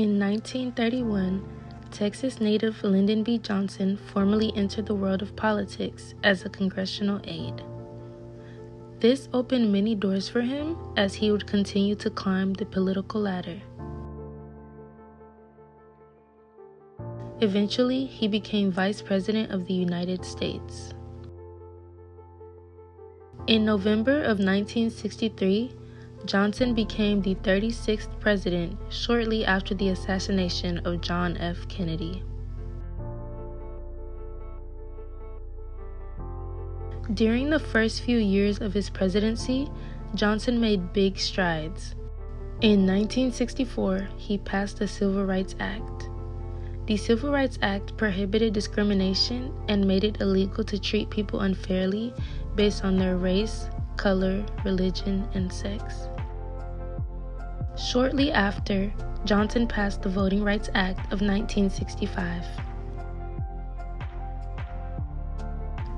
In 1931, Texas native Lyndon B. Johnson formally entered the world of politics as a congressional aide. This opened many doors for him as he would continue to climb the political ladder. Eventually, he became Vice President of the United States. In November of 1963, Johnson became the 36th president shortly after the assassination of John F. Kennedy. During the first few years of his presidency, Johnson made big strides. In 1964, he passed the Civil Rights Act. The Civil Rights Act prohibited discrimination and made it illegal to treat people unfairly based on their race, color, religion, and sex. Shortly after, Johnson passed the Voting Rights Act of 1965.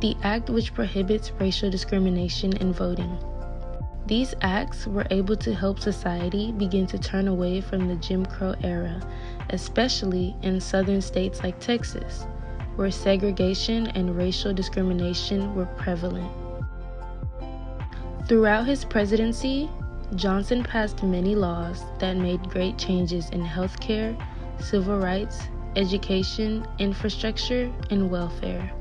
The act which prohibits racial discrimination in voting. These acts were able to help society begin to turn away from the Jim Crow era, especially in southern states like Texas, where segregation and racial discrimination were prevalent. Throughout his presidency, Johnson passed many laws that made great changes in healthcare, civil rights, education, infrastructure, and welfare.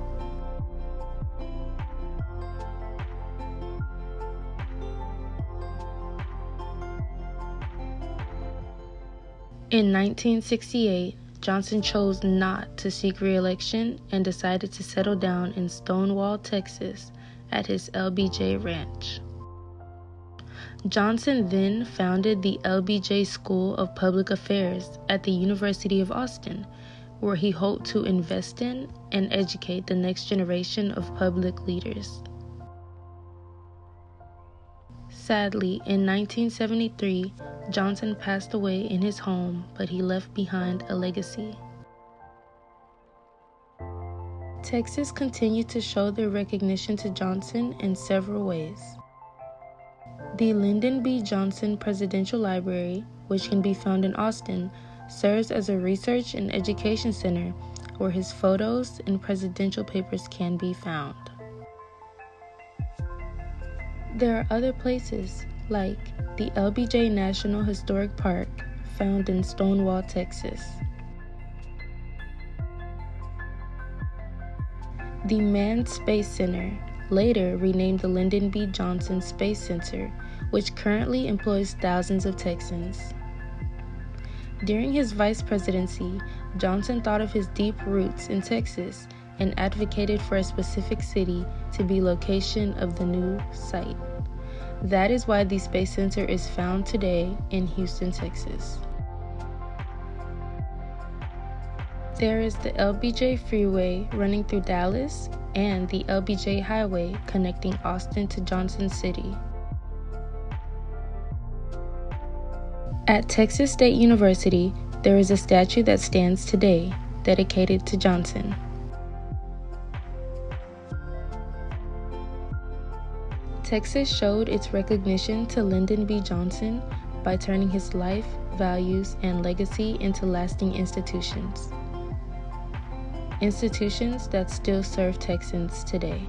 In 1968, Johnson chose not to seek re-election and decided to settle down in Stonewall, Texas, at his LBJ Ranch. Johnson then founded the LBJ School of Public Affairs at the University of Austin, where he hoped to invest in and educate the next generation of public leaders. Sadly, in 1973, Johnson passed away in his home, but he left behind a legacy. Texas continued to show their recognition to Johnson in several ways. The Lyndon B. Johnson Presidential Library, which can be found in Austin, serves as a research and education center where his photos and presidential papers can be found. There are other places, like the LBJ National Historic Park, found in Stonewall, Texas. The Manned Space Center, later renamed the Lyndon B. Johnson Space Center, which currently employs thousands of Texans. During his vice presidency, Johnson thought of his deep roots in Texas and advocated for a specific city to be location of the new site. That is why the Space Center is found today in Houston, Texas. There is the LBJ Freeway running through Dallas and the LBJ Highway connecting Austin to Johnson City. At Texas State University, there is a statue that stands today, dedicated to Johnson. Texas showed its recognition to Lyndon B. Johnson by turning his life, values, and legacy into lasting institutions. Institutions that still serve Texans today.